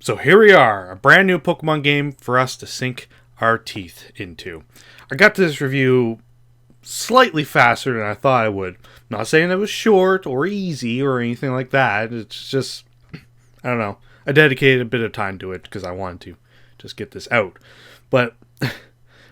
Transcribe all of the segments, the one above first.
So here we are, a brand new Pokemon game for us to sink our teeth into. I got to this review slightly faster than I thought I would. Not saying it was short or easy or anything like that. It's just, I don't know. I dedicated a bit of time to it because I wanted to just get this out. But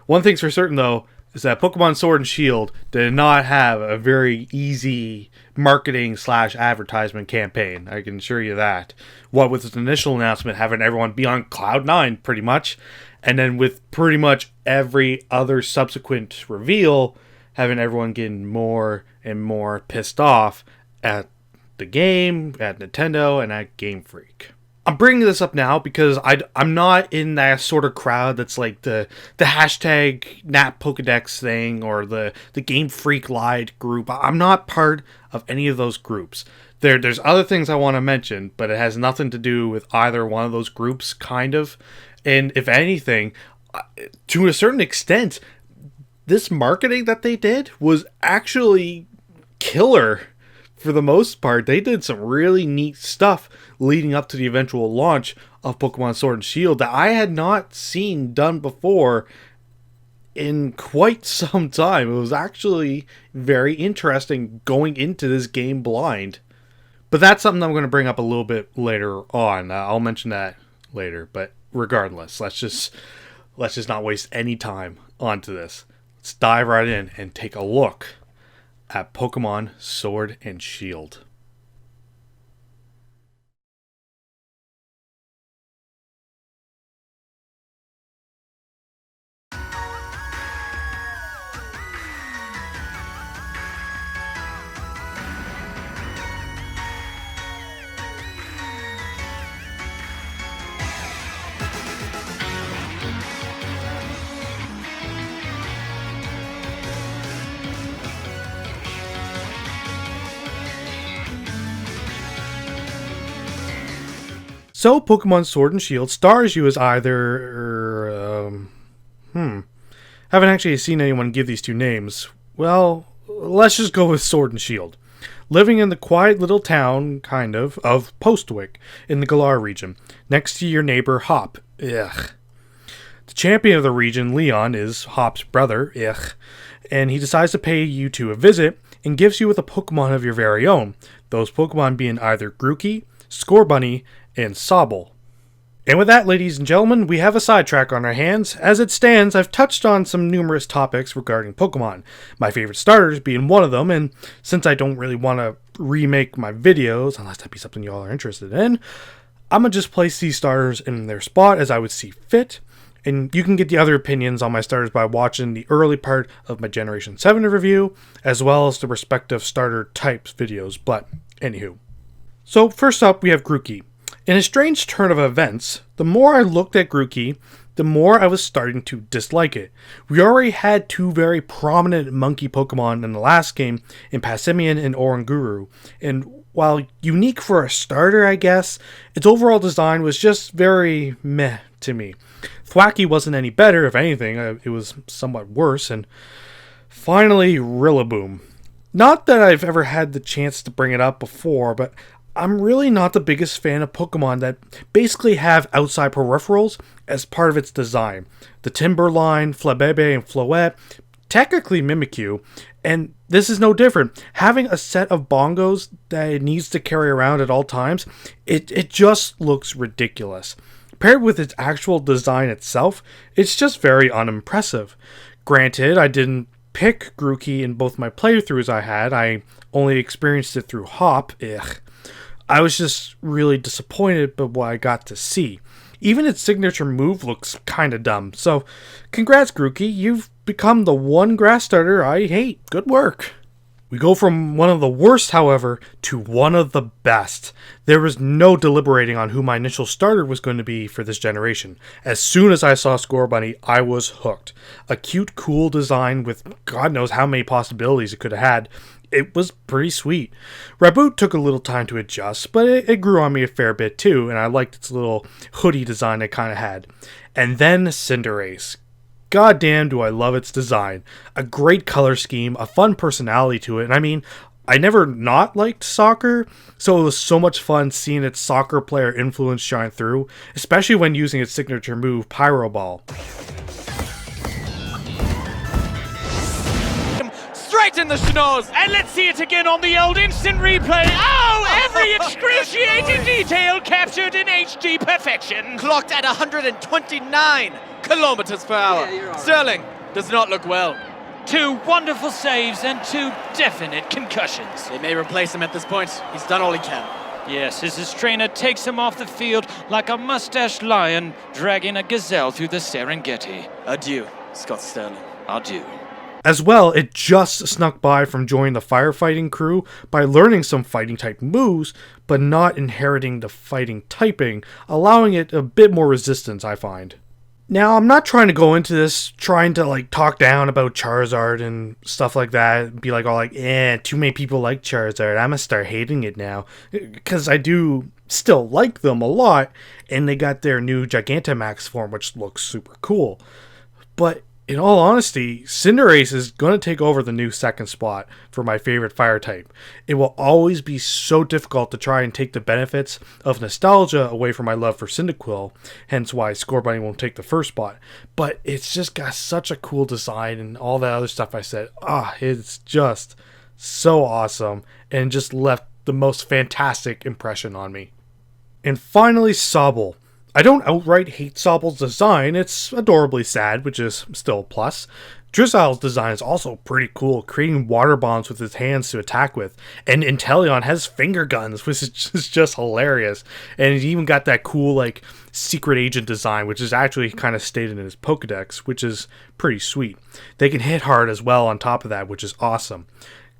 one thing's for certain though, is that Pokemon Sword and Shield did not have a very easy marketing / advertisement campaign. I can assure you that. What with its initial announcement having everyone be on Cloud 9 pretty much, and then with pretty much every other subsequent reveal having everyone getting more and more pissed off at the game, at Nintendo, and at Game Freak. I'm bringing this up now because I'm not in that sort of crowd that's like the hashtag Nat Pokedex thing or the Game Freak Lied group. I'm not part of any of those groups. There's other things I want to mention, but it has nothing to do with either one of those groups, kind of. And if anything, to a certain extent, this marketing that they did was actually killer. For the most part, they did some really neat stuff leading up to the eventual launch of Pokemon Sword and Shield that I had not seen done before in quite some time. It was actually very interesting going into this game blind. But that's something I'm going to bring up a little bit later on. I'll mention that later. But regardless, let's just not waste any time onto this. Let's dive right in and take a look at Pokemon Sword and Shield. So, Pokemon Sword and Shield stars you as either... Haven't actually seen anyone give these two names. Well, let's just go with Sword and Shield. Living in the quiet little town, kind of Postwick, in the Galar region, next to your neighbor Hop. Ugh. The champion of the region, Leon, is Hop's brother. Ugh. And he decides to pay you two a visit and gives you with a Pokemon of your very own. Those Pokemon being either Grookey, Scorbunny, and Sobble. And with that, ladies and gentlemen, we have a sidetrack on our hands. As it stands, I've touched on some numerous topics regarding Pokemon, my favorite starters being one of them, and since I don't really want to remake my videos, unless that be something y'all are interested in, I'm going to just place these starters in their spot as I would see fit, and you can get the other opinions on my starters by watching the early part of my Generation 7 review, as well as the respective starter types videos, but anywho. So first up, we have Grookey. In a strange turn of events, the more I looked at Grookey, the more I was starting to dislike it. We already had two very prominent monkey Pokemon in the last game in Passimian and Oranguru, and while unique for a starter, I guess, its overall design was just very meh to me. Thwackey wasn't any better, if anything, it was somewhat worse, and finally, Rillaboom. Not that I've ever had the chance to bring it up before, but I'm really not the biggest fan of Pokemon that basically have outside peripherals as part of its design. The Timberline, Flabebe, and Floette technically Mimikyu, and this is no different. Having a set of bongos that it needs to carry around at all times, it just looks ridiculous. Paired with its actual design itself, it's just very unimpressive. Granted, I didn't pick Grookey in both my playthroughs I only experienced it through Hop. Ugh. I was just really disappointed by what I got to see. Even its signature move looks kinda dumb. So, congrats Grookey, you've become the one grass starter I hate. Good work. We go from one of the worst, however, to one of the best. There was no deliberating on who my initial starter was going to be for this generation. As soon as I saw Scorbunny, I was hooked. A cute, cool design with God knows how many possibilities it could have had. It was pretty sweet. Raboot took a little time to adjust, but it grew on me a fair bit too, and I liked its little hoodie design it kind of had. And then Cinderace. God damn do I love its design. A great color scheme, a fun personality to it, and I mean, I never not liked soccer, so it was so much fun seeing its soccer player influence shine through, especially when using its signature move, Pyro Ball. Straight in the schnoz, and let's see it again on the old instant replay. Oh, every excruciating detail captured in HD perfection. Clocked at 129 kilometers per hour. Yeah, Sterling does not look well. 2 wonderful saves and 2 definite concussions. They may replace him at this point. He's done all he can. Yes, as his trainer takes him off the field like a mustached lion dragging a gazelle through the Serengeti. Adieu, Scott Sterling. Adieu. As well, it just snuck by from joining the firefighting crew by learning some fighting type moves, but not inheriting the fighting typing, allowing it a bit more resistance, I find. Now, I'm not trying to go into this trying to talk down about Charizard and stuff like that, be too many people like Charizard, I'm gonna start hating it now, because I do still like them a lot, and they got their new Gigantamax form, which looks super cool. But in all honesty, Cinderace is going to take over the new second spot for my favorite fire type. It will always be so difficult to try and take the benefits of nostalgia away from my love for Cyndaquil, hence why Scorbunny won't take the first spot. But it's just got such a cool design and all that other stuff I said. It's just so awesome and just left the most fantastic impression on me. And finally, Sobble. I don't outright hate Sobble's design, it's adorably sad, which is still a plus. Drizzle's design is also pretty cool, creating water bombs with his hands to attack with. And Inteleon has finger guns, which is just hilarious. And he's even got that cool, secret agent design, which is actually kind of stated in his Pokedex, which is pretty sweet. They can hit hard as well on top of that, which is awesome.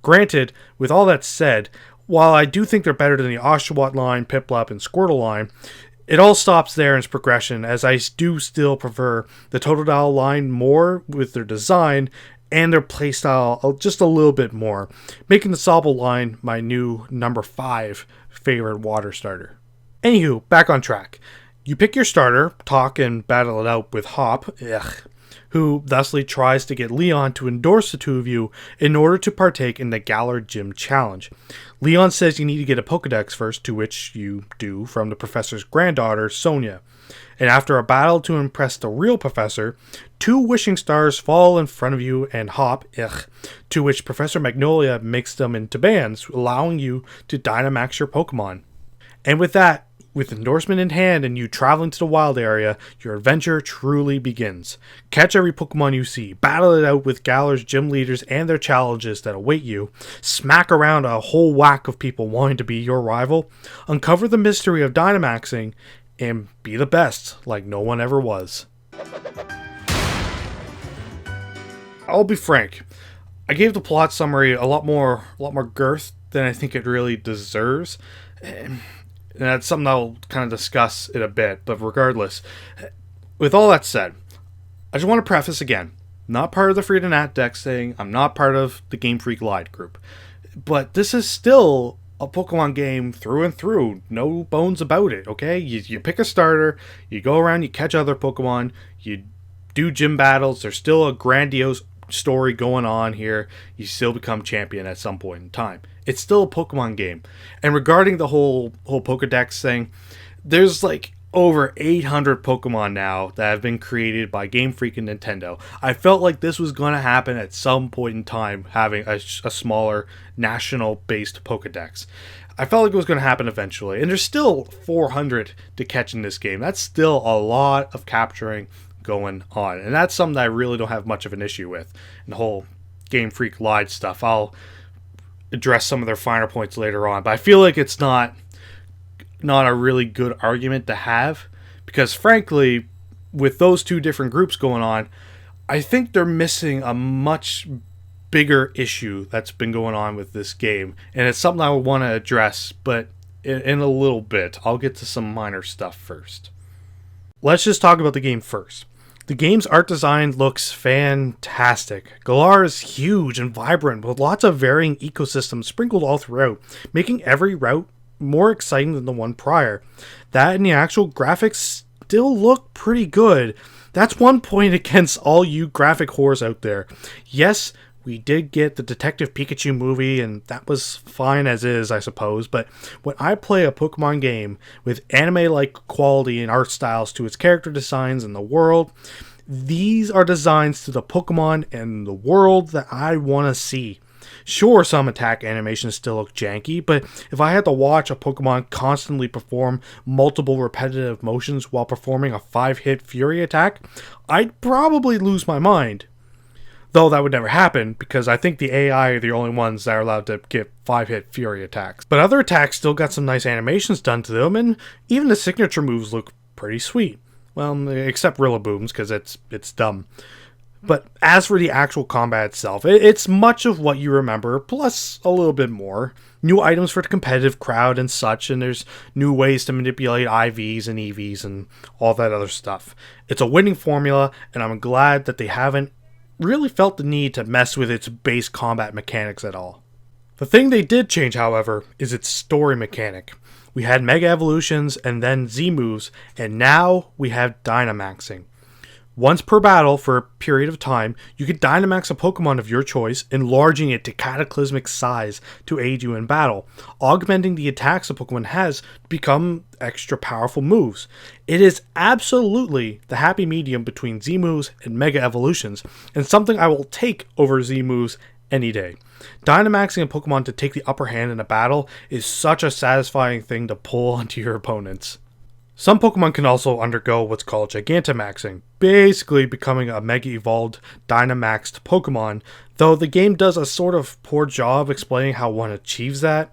Granted, with all that said, while I do think they're better than the Oshawott line, Piplup, and Squirtle line, it all stops there in its progression, as I do still prefer the Totodile line more with their design and their playstyle just a little bit more, making the Sobble line my new number 5 favorite water starter. Anywho, back on track. You pick your starter, talk and battle it out with Hop, who thusly tries to get Leon to endorse the two of you in order to partake in the Galar Gym Challenge. Leon says you need to get a Pokedex first, to which you do from the professor's granddaughter, Sonia. And after a battle to impress the real professor, 2 wishing stars fall in front of you and Hop, to which Professor Magnolia makes them into bands, allowing you to Dynamax your Pokemon. And with that, with endorsement in hand and you traveling to the wild area, your adventure truly begins. Catch every Pokemon you see, battle it out with Galar's gym leaders and their challenges that await you, smack around a whole whack of people wanting to be your rival, uncover the mystery of Dynamaxing, and be the best like no one ever was. I'll be frank, I gave the plot summary a lot more girth than I think it really deserves. And that's something I'll kind of discuss in a bit, but regardless, with all that said, I just want to preface again, not part of the Free to Nat Dex thing, I'm not part of the Game Freak Live group, but this is still a Pokemon game through and through, no bones about it, okay? You pick a starter, you go around, you catch other Pokemon, you do gym battles, there's still a grandiose story going on here, you still become champion at some point in time. It's still a Pokemon game. And regarding the whole Pokedex thing, there's over 800 Pokemon now that have been created by Game Freak and Nintendo. I felt like this was going to happen at some point in time, having a smaller national-based Pokedex. I felt like it was going to happen eventually. And there's still 400 to catch in this game. That's still a lot of capturing going on. And that's something that I really don't have much of an issue with. And the whole Game Freak Live stuff, I'll address some of their finer points later on, but I feel like it's not a really good argument to have, because frankly, with those 2 different groups going on, I think they're missing a much bigger issue that's been going on with this game, and it's something I want to address, but in a little bit. I'll get to some minor stuff first. Let's just talk about the game first. The game's art design looks fantastic. Galar is huge and vibrant with lots of varying ecosystems sprinkled all throughout, making every route more exciting than the one prior. That and the actual graphics still look pretty good. That's one point against all you graphic whores out there. Yes, We did get the Detective Pikachu movie, and that was fine as is, I suppose. But when I play a Pokemon game with anime-like quality and art styles to its character designs and the world, these are designs to the Pokemon and the world that I want to see. Sure, some attack animations still look janky, but if I had to watch a Pokemon constantly perform multiple repetitive motions while performing a 5-hit Fury attack, I'd probably lose my mind. Though that would never happen, because I think the AI are the only ones that are allowed to get 5-hit Fury attacks. But other attacks still got some nice animations done to them, and even the signature moves look pretty sweet. Well, except Rillaboom's, because it's dumb. But as for the actual combat itself, it's much of what you remember, plus a little bit more. New items for the competitive crowd and such, and there's new ways to manipulate IVs and EVs and all that other stuff. It's a winning formula, and I'm glad that they haven't really felt the need to mess with its base combat mechanics at all. The thing they did change, however, is its story mechanic. We had Mega Evolutions and then Z-moves, and now we have Dynamaxing. Once per battle for a period of time, you can Dynamax a Pokemon of your choice, enlarging it to cataclysmic size to aid you in battle, augmenting the attacks a Pokemon has to become extra powerful moves. It is absolutely the happy medium between Z-moves and Mega Evolutions, and something I will take over Z-moves any day. Dynamaxing a Pokemon to take the upper hand in a battle is such a satisfying thing to pull onto your opponents. Some Pokemon can also undergo what's called Gigantamaxing, basically becoming a Mega Evolved Dynamaxed Pokemon, though the game does a sort of poor job explaining how one achieves that.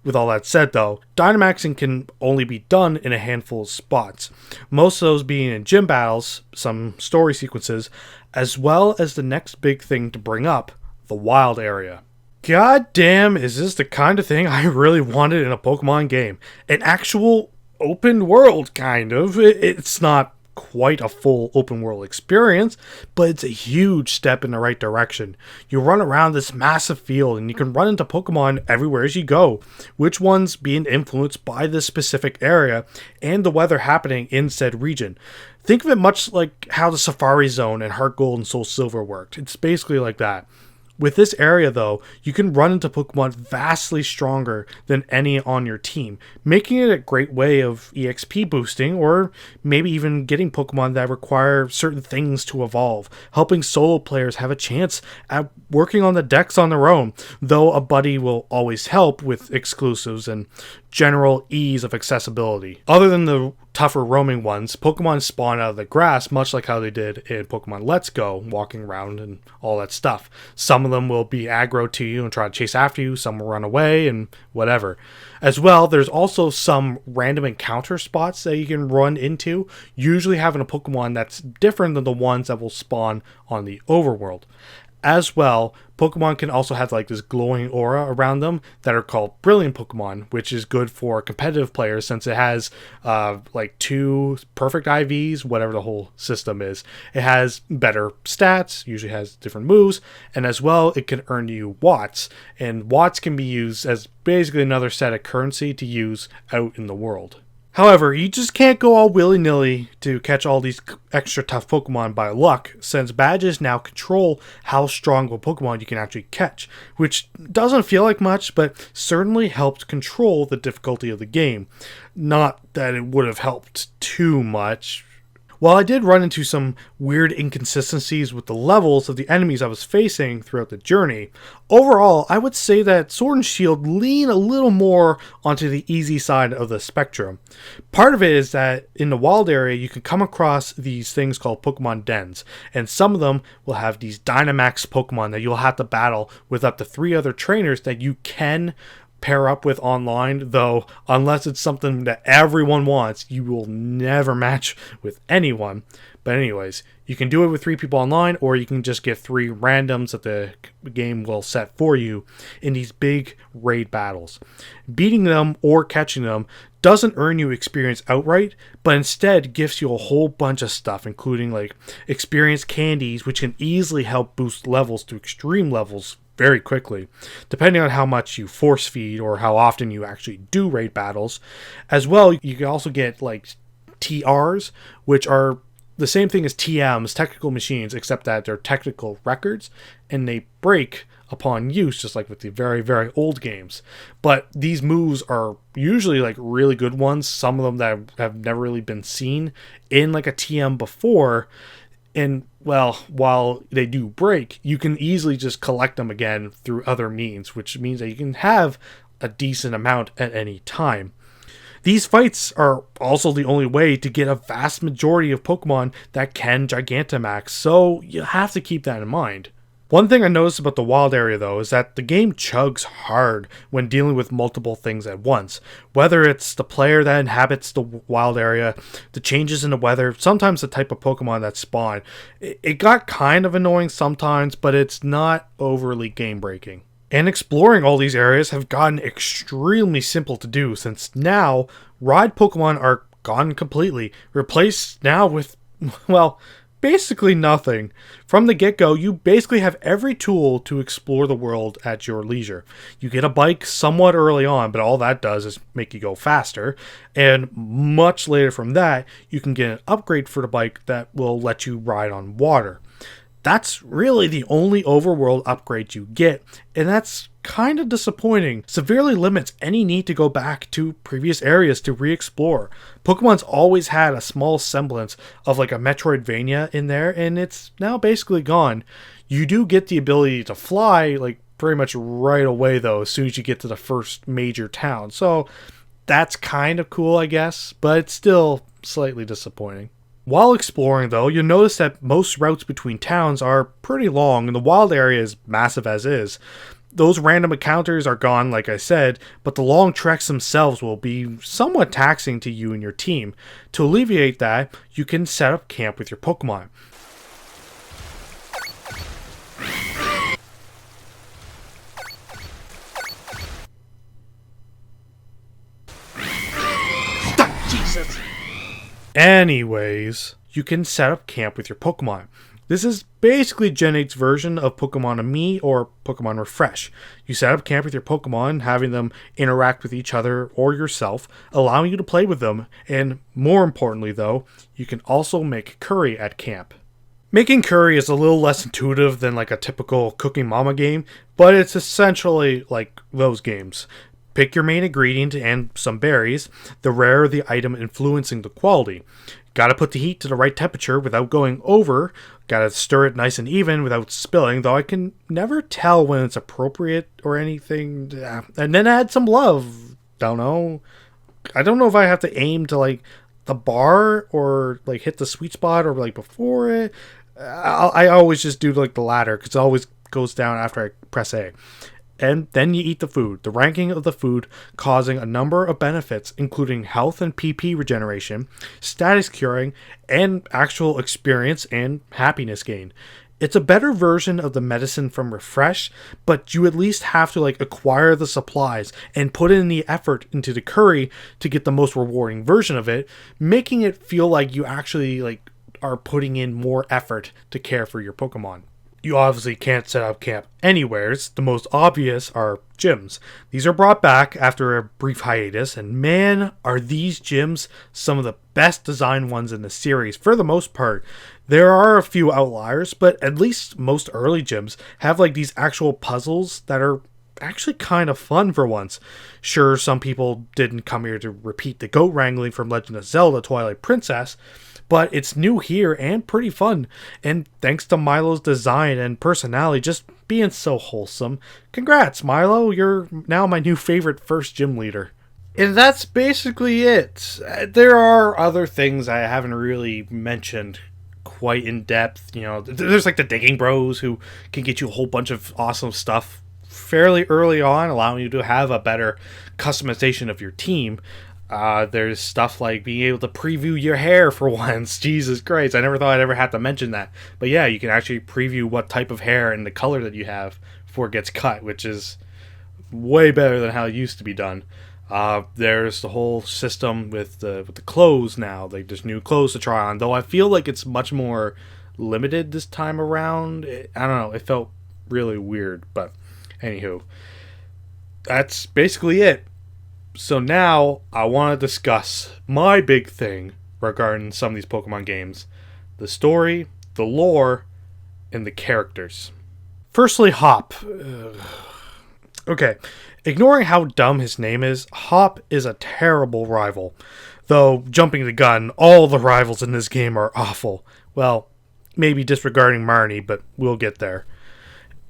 With all that said though, Dynamaxing can only be done in a handful of spots, most of those being in gym battles, some story sequences, as well as the next big thing to bring up, the wild area. God damn, is this the kind of thing I really wanted in a Pokemon game? An actual open world, kind of. It's not quite a full open world experience, but it's a huge step in the right direction. You run around this massive field and you can run into Pokemon everywhere as you go, which ones being influenced by this specific area and the weather happening in said region. Think of it much like how the Safari Zone in Heart Gold and Soul Silver worked. It's basically like that. With this area though, you can run into Pokemon vastly stronger than any on your team, making it a great way of EXP boosting or maybe even getting Pokemon that require certain things to evolve, helping solo players have a chance at working on the decks on their own, though a buddy will always help with exclusives and general ease of accessibility. Other than the tougher roaming ones, Pokemon spawn out of the grass, much like how they did in Pokemon Let's Go, walking around and all that stuff. Some of them will be aggro to you and try to chase after you, some will run away and whatever. As well, there's also some random encounter spots that you can run into, usually having a Pokemon that's different than the ones that will spawn on the overworld. As well, Pokemon can also have like this glowing aura around them that are called Brilliant Pokemon, which is good for competitive players since it has like 2 perfect IVs, whatever the whole system is. It has better stats, usually has different moves, and as well it can earn you Watts, and Watts can be used as basically another set of currency to use out in the world. However, you just can't go all willy-nilly to catch all these extra tough Pokemon by luck, since badges now control how strong of a Pokemon you can actually catch, which doesn't feel like much, but certainly helped control the difficulty of the game. Not that it would have helped too much. While I did run into some weird inconsistencies with the levels of the enemies I was facing throughout the journey, overall I would say that Sword and Shield lean a little more onto the easy side of the spectrum. Part of it is that in the wild area you can come across these things called Pokemon Dens, and some of them will have these Dynamax Pokemon that you'll have to battle with up to 3 other trainers that you can pair up with online, though unless it's something that everyone wants, you will never match with anyone. But anyways, you can do it with 3 people online, or you can just get 3 randoms that the game will set for you in these big raid battles. Beating them or catching them doesn't earn you experience outright, but instead gives you a whole bunch of stuff, including like experience candies, which can easily help boost levels to extreme levels very quickly, depending on how much you force feed or how often you actually do raid battles. As well, you can also get like TRs, which are the same thing as TMs, technical machines, except that they're technical records and they break upon use, just like with the very, very old games. But these moves are usually like really good ones. Some of them that have never really been seen in like a TM before. And well, while they do break, you can easily just collect them again through other means, which means that you can have a decent amount at any time. These fights are also the only way to get a vast majority of Pokemon that can Gigantamax, so you have to keep that in mind. One thing I noticed about the wild area though is that the game chugs hard when dealing with multiple things at once. Whether it's the player that inhabits the wild area, the changes in the weather, sometimes the type of Pokemon that spawn. It got kind of annoying sometimes, but it's not overly game breaking. And exploring all these areas have gotten extremely simple to do, since now ride Pokemon are gone completely, replaced now with, well, basically nothing. From the get-go, you basically have every tool to explore the world at your leisure. You get a bike somewhat early on, but all that does is make you go faster, and much later from that, you can get an upgrade for the bike that will let you ride on water. That's really the only overworld upgrade you get, and that's kind of disappointing. Severely limits any need to go back to previous areas to re-explore. Pokemon's always had a small semblance of like a Metroidvania in there, and it's now basically gone. You do get the ability to fly like pretty much right away though, as soon as you get to the first major town. So that's kind of cool, I guess, but it's still slightly disappointing. While exploring though, you'll notice that most routes between towns are pretty long and the wild area is massive as is. Those random encounters are gone, like I said, but the long treks themselves will be somewhat taxing to you and your team. To alleviate that, you can set up camp with your Pokemon. Jesus. Anyways, you can set up camp with your Pokemon. This is basically Gen 8's version of Pokemon Me or Pokemon Refresh. You set up camp with your Pokemon, having them interact with each other or yourself, allowing you to play with them, and more importantly though, you can also make curry at camp. Making curry is a little less intuitive than like a typical Cooking Mama game, but it's essentially like those games. Pick your main ingredient and some berries, the rarer the item influencing the quality. Gotta put the heat to the right temperature without going over, gotta stir it nice and even without spilling, though I can never tell when it's appropriate or anything. And then add some love. Don't know. I don't know if I have to aim to like the bar or like hit the sweet spot or like before it. I always just do like the latter because it always goes down after I press A. And then you eat the food. The ranking of the food causing a number of benefits, including health and PP regeneration, status curing, and actual experience and happiness gain. It's a better version of the medicine from Refresh, but you at least have to like acquire the supplies and put in the effort into the curry to get the most rewarding version of it, making it feel like you actually like are putting in more effort to care for your Pokemon. You obviously can't set up camp anywheres. The most obvious are gyms. These are brought back after a brief hiatus, and man, are these gyms some of the best designed ones in the series for the most part. There are a few outliers, but at least most early gyms have like these actual puzzles that are actually kind of fun for once. Sure, some people didn't come here to repeat the goat wrangling from Legend of Zelda Twilight Princess, but it's new here and pretty fun, and thanks to Milo's design and personality just being so wholesome. Congrats, Milo, you're now my new favorite first gym leader. And that's basically it. There are other things I haven't really mentioned quite in depth. You know, there's like the Digging Bros who can get you a whole bunch of awesome stuff fairly early on, allowing you to have a better customization of your team. There's stuff like being able to preview your hair for once. Jesus Christ, I never thought I'd ever have to mention that. But yeah, you can actually preview what type of hair and the color that you have before it gets cut, which is way better than how it used to be done. There's the whole system with the clothes now. Like there's new clothes to try on, though I feel like it's much more limited this time around. I don't know, it felt really weird, but anywho, that's basically it. So now I want to discuss my big thing regarding some of these Pokemon games, the story, the lore, and the characters. Firstly, Hop. Okay, ignoring how dumb his name is, Hop is a terrible rival. Though, jumping the gun, all the rivals in this game are awful. Well, maybe disregarding Marnie, but we'll get there.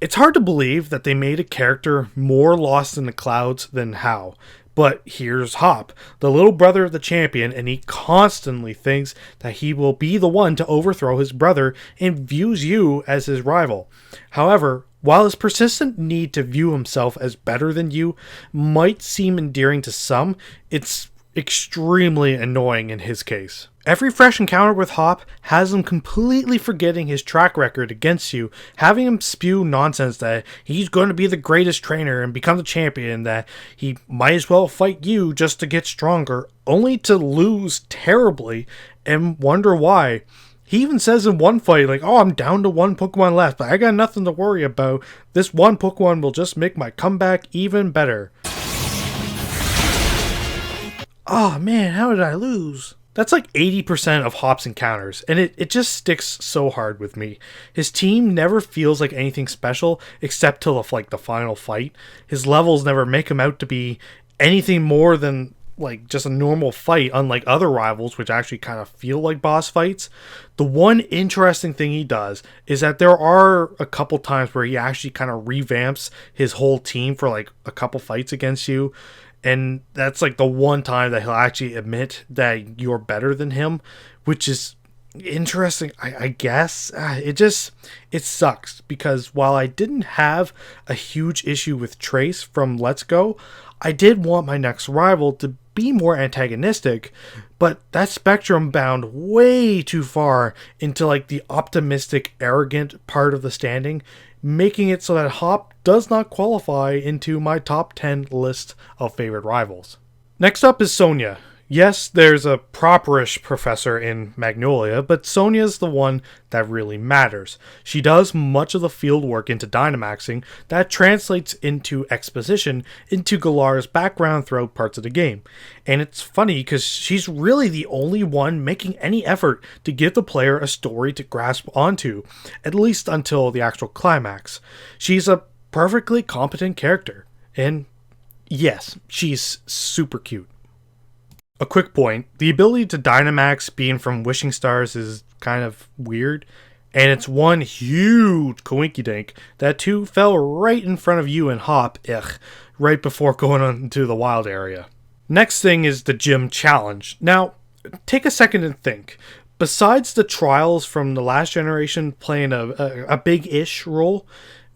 It's hard to believe that they made a character more lost in the clouds than How. But here's Hop, the little brother of the champion, and he constantly thinks that he will be the one to overthrow his brother and views you as his rival. However, while his persistent need to view himself as better than you might seem endearing to some, it's extremely annoying in his case. Every fresh encounter with Hop has him completely forgetting his track record against you, having him spew nonsense that he's going to be the greatest trainer and become the champion, that he might as well fight you just to get stronger, only to lose terribly and wonder why. He even says in one fight, like, oh, I'm down to one Pokemon left, but I got nothing to worry about. This one Pokemon will just make my comeback even better. Oh man, how did I lose? That's like 80% of Hop's encounters, and it just sticks so hard with me. His team never feels like anything special except till the final fight. His levels never make him out to be anything more than like just a normal fight, unlike other rivals which actually kind of feel like boss fights. The one interesting thing he does is that there are a couple times where he actually kind of revamps his whole team for like a couple fights against you. And that's like the one time that he'll actually admit that you're better than him, which is interesting, I guess. It sucks because while I didn't have a huge issue with Trace from Let's Go, I did want my next rival to be more antagonistic, but that spectrum bound way too far into like the optimistic, arrogant part of the standing, making it so that Hop does not qualify into my top 10 list of favorite rivals. Next up is Sonia. Yes, there's a properish professor in Magnolia, but Sonia's the one that really matters. She does much of the field work into Dynamaxing that translates into exposition into Galar's background throughout parts of the game. And it's funny because she's really the only one making any effort to give the player a story to grasp onto, at least until the actual climax. She's a perfectly competent character, and yes, she's super cute. A quick point, the ability to Dynamax being from Wishing Stars is kind of weird, and it's one huge coinkydink that two fell right in front of you and Hop, right before going on into the wild area. Next thing is the gym challenge. Now, take a second and think. Besides the trials from the last generation playing a big-ish role,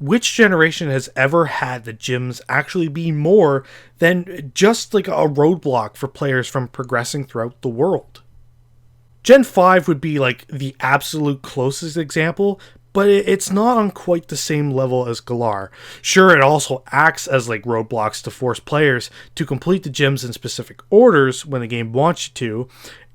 which generation has ever had the gyms actually be more than just like a roadblock for players from progressing throughout the world? Gen 5 would be like the absolute closest example, but it's not on quite the same level as Galar. Sure, it also acts as like roadblocks to force players to complete the gyms in specific orders when the game wants you to,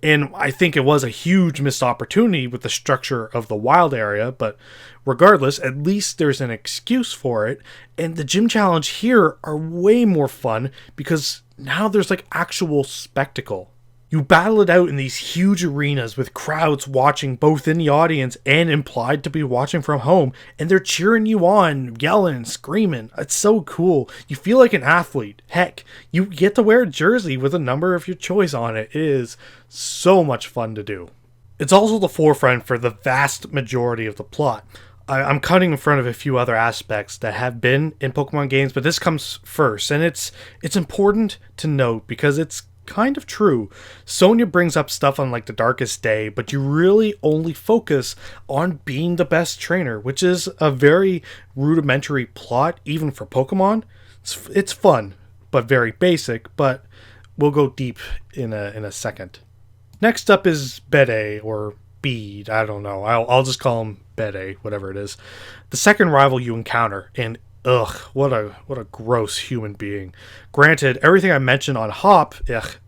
and I think it was a huge missed opportunity with the structure of the wild area, but regardless, at least there's an excuse for it, and the gym challenge here are way more fun because now there's like actual spectacle. You battle it out in these huge arenas with crowds watching both in the audience and implied to be watching from home, and they're cheering you on, yelling and screaming. It's so cool. You feel like an athlete. Heck, you get to wear a jersey with a number of your choice on it. It is so much fun to do. It's also the forefront for the vast majority of the plot. I'm cutting in front of a few other aspects that have been in Pokemon games, but this comes first, and it's important to note because it's kind of true. Sonia brings up stuff on like the darkest day, but you really only focus on being the best trainer, which is a very rudimentary plot even for Pokemon. It's fun, but very basic, but we'll go deep in a second. Next up is Bede, or Bede, I don't know. I'll just call him Bede, whatever it is. The second rival you encounter, and ugh, what a gross human being. Granted, everything I mentioned on Hop,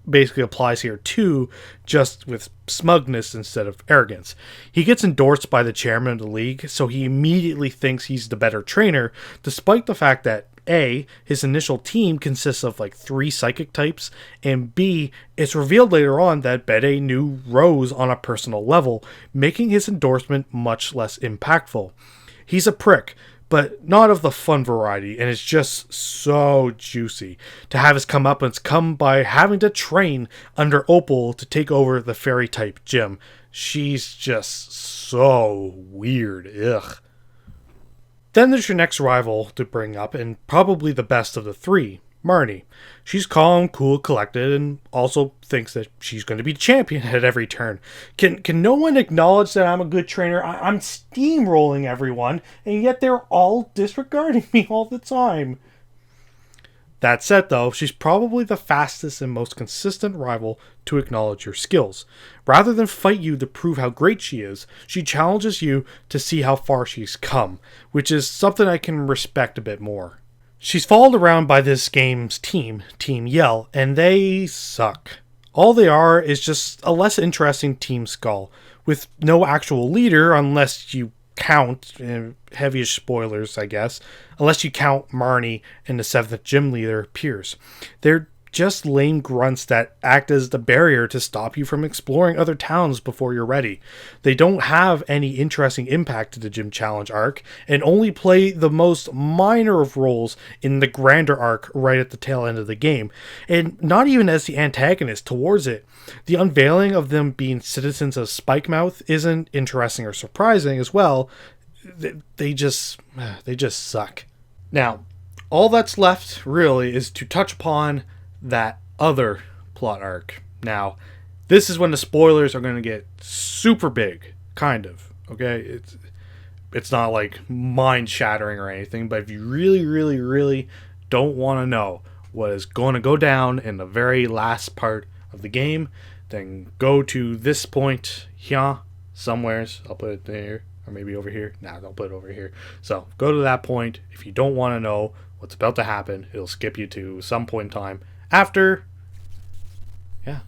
basically applies here too, just with smugness instead of arrogance. He gets endorsed by the chairman of the league, so he immediately thinks he's the better trainer, despite the fact that A, his initial team consists of like 3 psychic types, and B, it's revealed later on that Bede knew Rose on a personal level, making his endorsement much less impactful. He's a prick, but not of the fun variety, and it's just so juicy to have his comeuppance come by having to train under Opal to take over the fairy type gym. She's just so weird. Ugh. Then there's your next rival to bring up, and probably the best of the 3, Marnie. She's calm, cool, collected, and also thinks that she's going to be champion at every turn. Can no one acknowledge that I'm a good trainer? I'm steamrolling everyone, and yet they're all disregarding me all the time. That said, though, she's probably the fastest and most consistent rival to acknowledge your skills. Rather than fight you to prove how great she is, she challenges you to see how far she's come, which is something I can respect a bit more. She's followed around by this game's team, Team Yell, and they suck. All they are is just a less interesting Team Skull, with no actual leader unless you count, heavyish spoilers I guess, unless you count Marnie and the 7th gym leader, Pierce. They're just lame grunts that act as the barrier to stop you from exploring other towns before you're ready. They don't have any interesting impact to the gym challenge arc, and only play the most minor of roles in the grander arc right at the tail end of the game, and not even as the antagonist towards it. The unveiling of them being citizens of Spikemouth isn't interesting or surprising as well. They just suck. Now, all that's left really is to touch upon that other plot arc. Now, this is when the spoilers are going to get super big, kind of. Okay, it's not like mind-shattering or anything, but if you really don't want to know what is going to go down in the very last part of the game, then go to this point here, somewheres. I'll put it there, or maybe over here. Nah, I'll put it over here. So go to that point. If you don't want to know what's about to happen, it'll skip you to some point in time after. Yeah,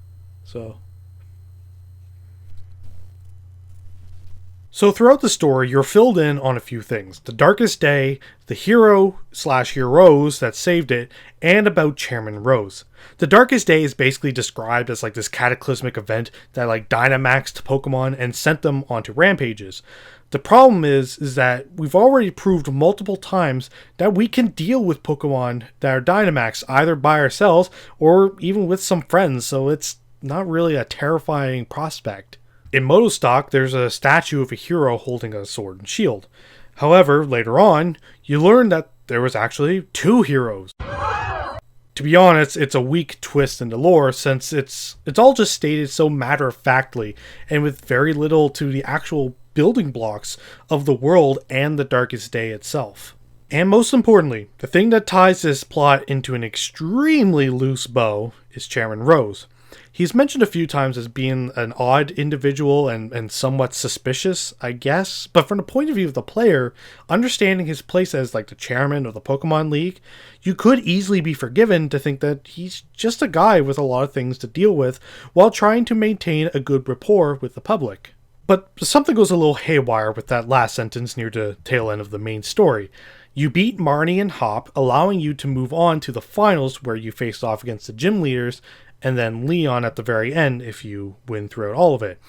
So throughout the story, you're filled in on a few things. The darkest day, the hero/heroes that saved it, and about Chairman Rose. The darkest day is basically described as like this cataclysmic event that like Dynamaxed Pokemon and sent them onto rampages. The problem is that we've already proved multiple times that we can deal with Pokemon that are Dynamax either by ourselves or even with some friends, so it's not really a terrifying prospect. In Motostock, there's a statue of a hero holding a sword and shield. However, later on, you learn that there was actually 2 heroes. To be honest, it's a weak twist in the lore since it's all just stated so matter-of-factly and with very little to the actual building blocks of the world and the darkest day itself. And most importantly, the thing that ties this plot into an extremely loose bow is Chairman Rose. He's mentioned a few times as being an odd individual and somewhat suspicious, I guess, but from the point of view of the player, understanding his place as like the chairman of the Pokemon League, you could easily be forgiven to think that he's just a guy with a lot of things to deal with while trying to maintain a good rapport with the public. But something goes a little haywire with that last sentence near the tail end of the main story. You beat Marnie and Hop, allowing you to move on to the finals where you face off against the gym leaders, and then Leon at the very end if you win throughout all of it.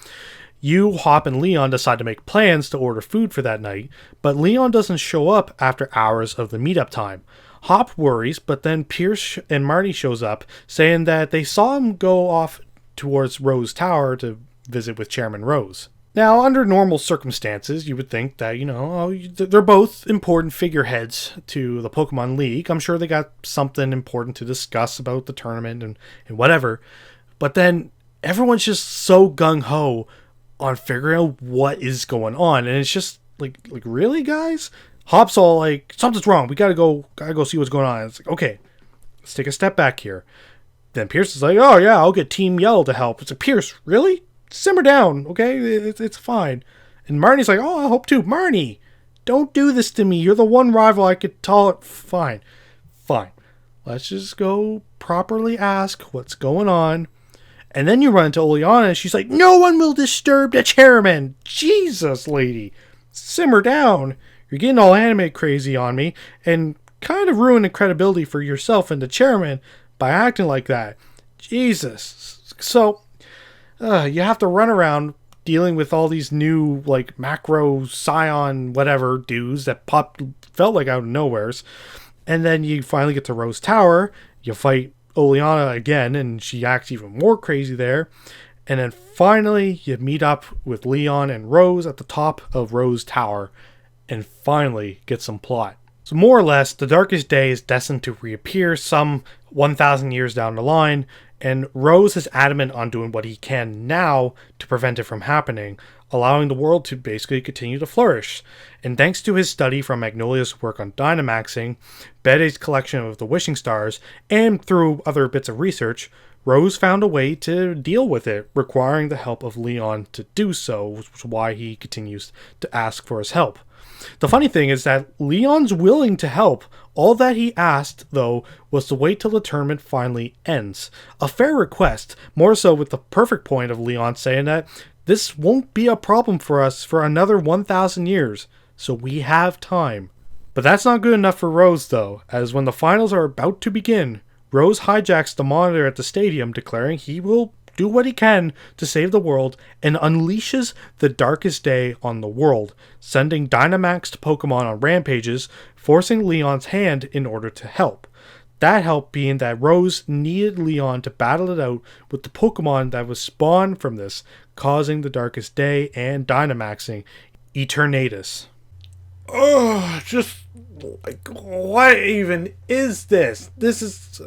You, Hop, and Leon decide to make plans to order food for that night, but Leon doesn't show up after hours of the meetup time. Hop worries, but then Pierce and Marnie shows up, saying that they saw him go off towards Rose Tower to visit with Chairman Rose. Now, under normal circumstances, you would think that, they're both important figureheads to the Pokemon League. I'm sure they got something important to discuss about the tournament and whatever. But then everyone's just so gung-ho on figuring out what is going on. And it's just like really, guys? Hop's all like, something's wrong. We gotta go see what's going on. And it's like, okay, let's take a step back here. Then Pierce is like, oh yeah, I'll get Team Yell to help. It's like, Pierce, really? Simmer down, okay? It's fine. And Marnie's like, oh, I hope too. Marnie, don't do this to me. You're the one rival I could tolerate. Fine. Let's just go properly ask what's going on. And then you run into Oleana and she's like, no one will disturb the chairman. Jesus, lady. Simmer down. You're getting all anime crazy on me. And kind of ruining credibility for yourself and the chairman by acting like that. Jesus. So, you have to run around dealing with all these new, like, macro, scion, whatever dudes that felt like out of nowheres. And then you finally get to Rose Tower. You fight Oleana again, and she acts even more crazy there. And then finally, you meet up with Leon and Rose at the top of Rose Tower, and finally get some plot. So more or less, the Darkest Day is destined to reappear some 1,000 years down the line, and Rose is adamant on doing what he can now to prevent it from happening, allowing the world to basically continue to flourish. And thanks to his study from Magnolia's work on Dynamaxing, Bede's collection of the Wishing Stars, and through other bits of research, Rose found a way to deal with it, requiring the help of Leon to do so, which is why he continues to ask for his help. The funny thing is that Leon's willing to help. All that he asked, though, was to wait till the tournament finally ends. A fair request, more so with the perfect point of Leon saying that this won't be a problem for us for another 1,000 years, so we have time. But that's not good enough for Rose, though, as when the finals are about to begin, Rose hijacks the monitor at the stadium, declaring he will do what he can to save the world, and unleashes the Darkest Day on the world, sending Dynamaxed Pokemon on rampages, forcing Leon's hand in order to help. That help being that Rose needed Leon to battle it out with the Pokemon that was spawned from this, causing the Darkest Day and Dynamaxing Eternatus. Oh, just like, what even is this? This is,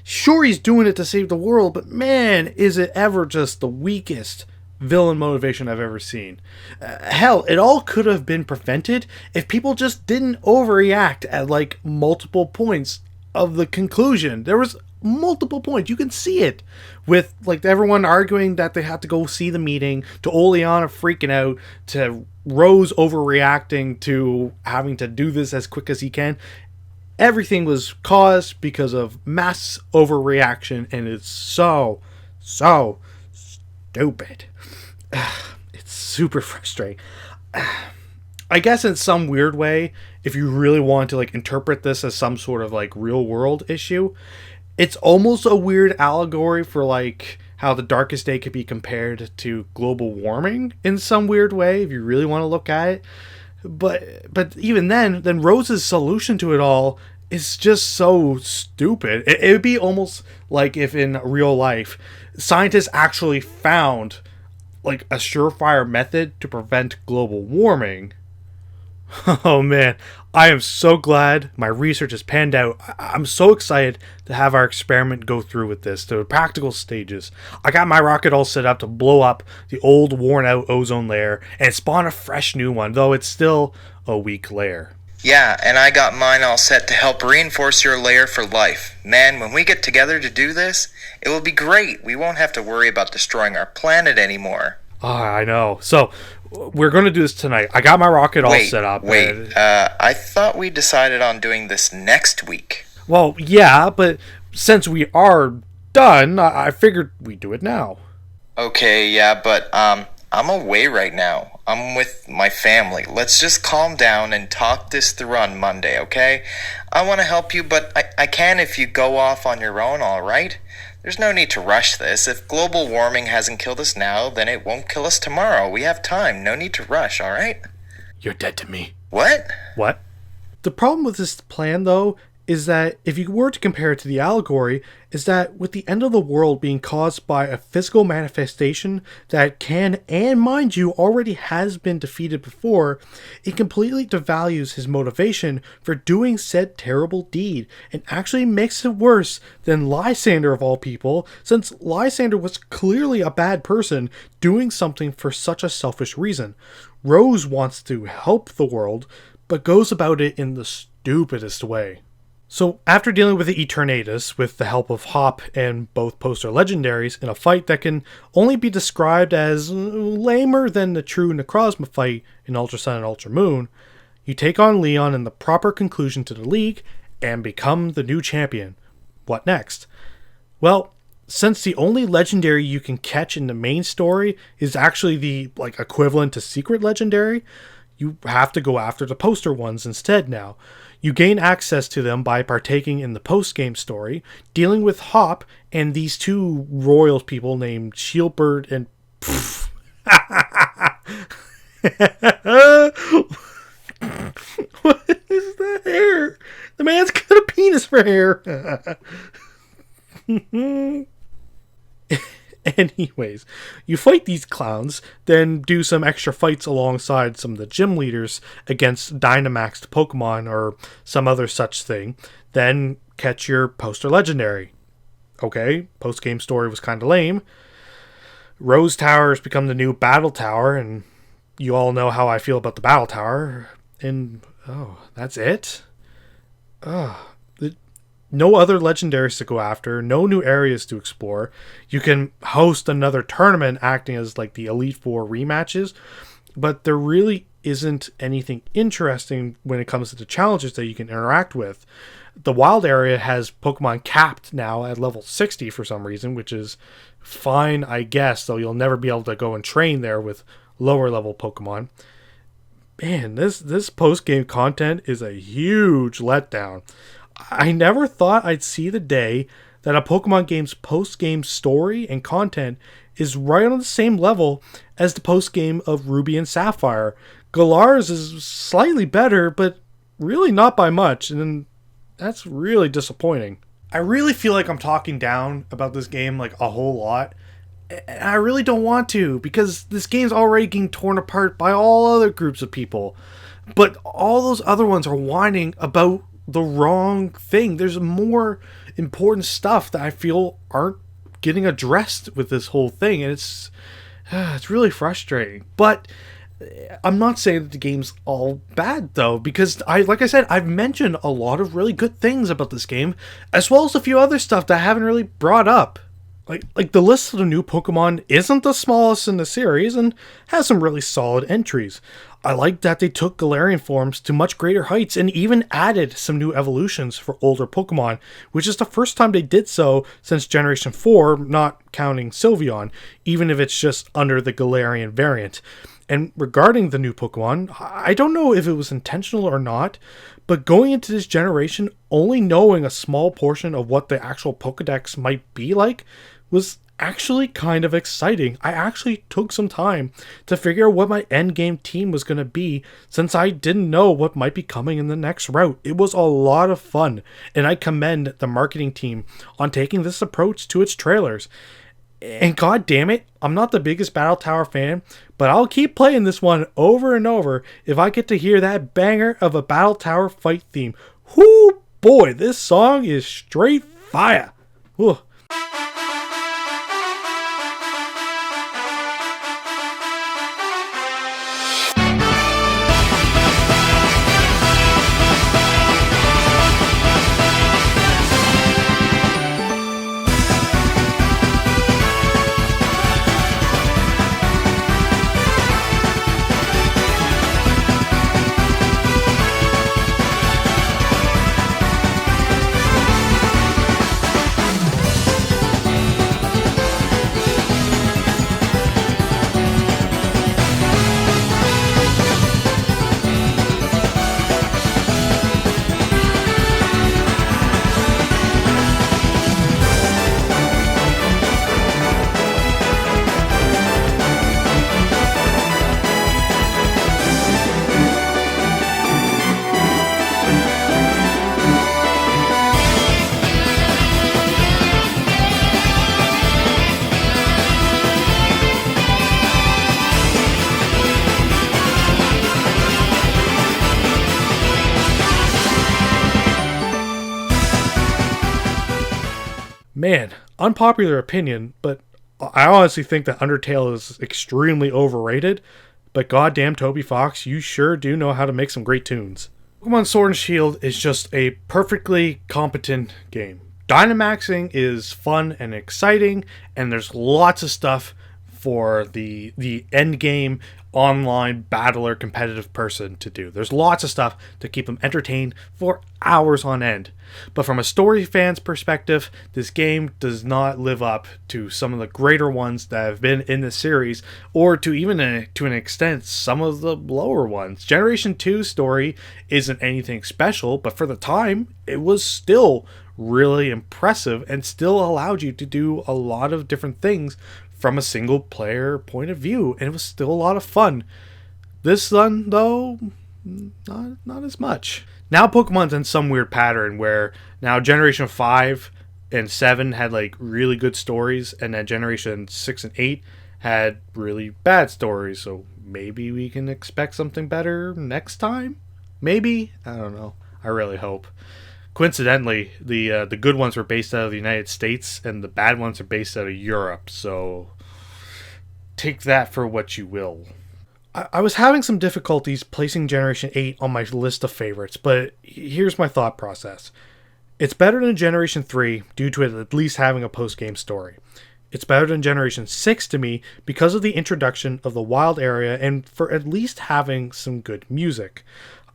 sure, he's doing it to save the world, but man, is it ever just the weakest villain motivation I've ever seen. Hell, it all could have been prevented if people just didn't overreact at like multiple points of the conclusion. There was multiple points. You can see it with like everyone arguing that they had to go see the meeting, to Oleana freaking out, to Rose overreacting to having to do this as quick as he can. Everything was caused because of mass overreaction, and it's so stupid. It's super frustrating. I guess in some weird way, if you really want to like interpret this as some sort of like real world issue, it's almost a weird allegory for like how the Darkest Day could be compared to global warming in some weird way, if you really want to look at it. But even then Rose's solution to it all is just so stupid. It would be almost like if in real life, scientists actually found like a surefire method to prevent global warming. Oh man, I am so glad my research has panned out. I'm so excited to have our experiment go through with this, to the practical stages. I got my rocket all set up to blow up the old worn out ozone layer and spawn a fresh new one, though it's still a weak layer. Yeah, and I got mine all set to help reinforce your layer for life. Man, when we get together to do this, it will be great. We won't have to worry about destroying our planet anymore. I know. So, we're going to do this tonight. I got my rocket all set up. I thought we decided on doing this next week. Well, yeah, but since we are done, I figured we'd do it now. Okay, yeah, but I'm away right now. I'm with my family. Let's just calm down and talk this through on Monday, okay? I want to help you, but I can if you go off on your own, all right? There's no need to rush this. If global warming hasn't killed us now, then it won't kill us tomorrow. We have time. No need to rush, all right? You're dead to me. What? What? The problem with this plan, though, is that if you were to compare it to the allegory, is that with the end of the world being caused by a physical manifestation that can, and mind you, already has been defeated before, it completely devalues his motivation for doing said terrible deed, and actually makes it worse than Lysander of all people, since Lysander was clearly a bad person doing something for such a selfish reason. Rose wants to help the world, but goes about it in the stupidest way. So, after dealing with the Eternatus with the help of Hop and both poster legendaries in a fight that can only be described as lamer than the true Necrozma fight in Ultra Sun and Ultra Moon, you take on Leon in the proper conclusion to the league and become the new champion. What next? Well, since the only legendary you can catch in the main story is actually the equivalent to secret legendary, you have to go after the poster ones instead now. You gain access to them by partaking in the post-game story, dealing with Hop and these two royal people named Shieldbird and... What is that hair? The man's got a penis for hair. Anyways, you fight these clowns, then do some extra fights alongside some of the gym leaders against Dynamaxed Pokemon or some other such thing, then catch your poster legendary. Okay, post-game story was kind of lame. Rose Tower has become the new Battle Tower, and you all know how I feel about the Battle Tower. And, that's it? No other legendaries to go after, no new areas to explore. You can host another tournament acting as like the Elite Four rematches, but there really isn't anything interesting when it comes to the challenges that you can interact with. The wild area has Pokemon capped now at level 60 for some reason, which is fine, I guess, though you'll never be able to go and train there with lower level Pokemon. Man, this post-game content is a huge letdown. I never thought I'd see the day that a Pokemon game's post-game story and content is right on the same level as the post-game of Ruby and Sapphire. Galar's is slightly better, but really not by much, and that's really disappointing. I really feel like I'm talking down about this game like a whole lot, and I really don't want to, because this game's already getting torn apart by all other groups of people. But all those other ones are whining about the wrong thing. There's more important stuff that I feel aren't getting addressed with this whole thing, and it's really frustrating. But I'm not saying that the game's all bad though, because like I said, I've mentioned a lot of really good things about this game, as well as a few other stuff that I haven't really brought up. Like the list of the new Pokemon isn't the smallest in the series and has some really solid entries. I like that they took Galarian forms to much greater heights and even added some new evolutions for older Pokemon, which is the first time they did so since Generation 4, not counting Sylveon, even if it's just under the Galarian variant. And regarding the new Pokemon, I don't know if it was intentional or not, but going into this generation, only knowing a small portion of what the actual Pokedex might be like was actually kind of exciting. I actually took some time to figure out what my endgame team was going to be, since I didn't know what might be coming in the next route. It was a lot of fun, and I commend the marketing team on taking this approach to its trailers. And god damn it, I'm not the biggest Battle Tower fan, but I'll keep playing this one over and over if I get to hear that banger of a Battle Tower fight theme. Whoo boy, this song is straight fire. Whew. Man, unpopular opinion, but I honestly think that Undertale is extremely overrated, but goddamn Toby Fox, you sure do know how to make some great tunes. Pokemon Sword and Shield is just a perfectly competent game. Dynamaxing is fun and exciting, and there's lots of stuff for the end game online battler competitive person to do. There's lots of stuff to keep them entertained for hours on end. But from a story fan's perspective, this game does not live up to some of the greater ones that have been in the series, or to even to an extent some of the lower ones. Generation 2's story isn't anything special, but for the time it was still really impressive and still allowed you to do a lot of different things from a single player point of view, and it was still a lot of fun. This one, though, not as much. Now Pokemon's in some weird pattern where now Generation 5 and 7 had like really good stories, and then Generation 6 and 8 had really bad stories, so maybe we can expect something better next time? Maybe? I don't know. I really hope. Coincidentally, the good ones were based out of the United States, and the bad ones are based out of Europe, so take that for what you will. I was having some difficulties placing Generation 8 on my list of favorites, but here's my thought process. It's better than Generation 3 due to it at least having a post-game story. It's better than Generation 6 to me because of the introduction of the wild area and for at least having some good music.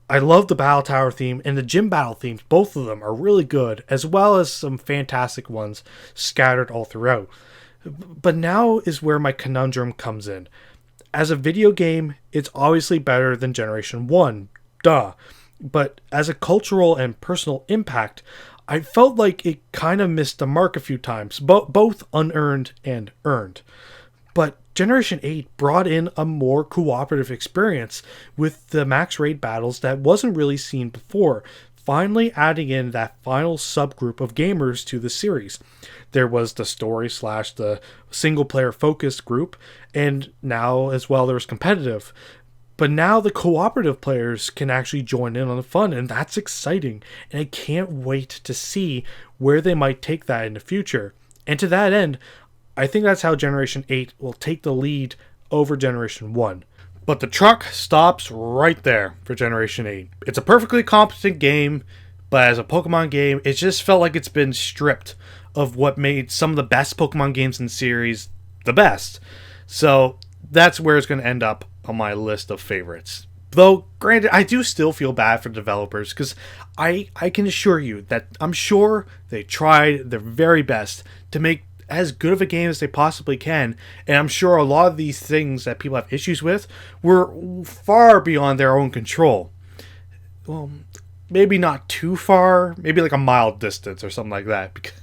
I love the Battle Tower theme and the gym battle themes. Both of them are really good, as well as some fantastic ones scattered all throughout. But now is where my conundrum comes in. As a video game, it's obviously better than Generation 1. Duh. But as a cultural and personal impact, I felt like it kind of missed the mark a few times, both unearned and earned. But Generation 8 brought in a more cooperative experience with the max raid battles that wasn't really seen before, finally adding in that final subgroup of gamers to the series. There was the story / the single player focused group, and now as well there's competitive. But now the cooperative players can actually join in on the fun, and that's exciting. And I can't wait to see where they might take that in the future. And to that end, I think that's how Generation 8 will take the lead over Generation 1. But the truck stops right there for Generation 8. It's a perfectly competent game, but as a Pokemon game, it just felt like it's been stripped of what made some of the best Pokemon games in the series the best. So that's where it's going to end up on my list of favorites. Though, granted, I do still feel bad for developers, because I can assure you that I'm sure they tried their very best to make as good of a game as they possibly can, and I'm sure a lot of these things that people have issues with were far beyond their own control. Well, maybe not too far, maybe like a mile distance or something like that, because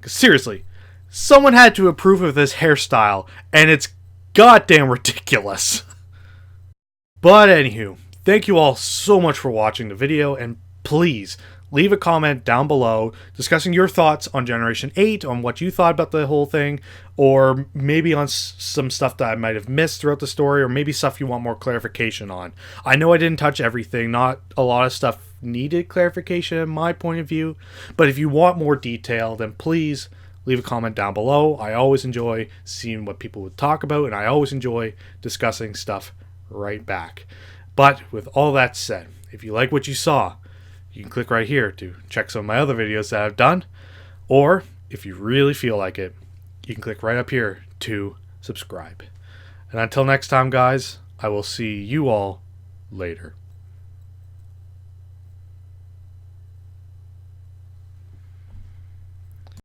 seriously, someone had to approve of this hairstyle, and it's goddamn ridiculous. But anywho, thank you all so much for watching the video, and please leave a comment down below discussing your thoughts on Generation 8, on what you thought about the whole thing, or maybe on some stuff that I might have missed throughout the story, or maybe stuff you want more clarification on. I know I didn't touch everything, not a lot of stuff needed clarification in my point of view, but if you want more detail, then please leave a comment down below. I always enjoy seeing what people would talk about, and I always enjoy discussing stuff right back. But with all that said, if you like what you saw, you can click right here to check some of my other videos that I've done, or if you really feel like it, you can click right up here to subscribe. And until next time, guys, I will see you all later.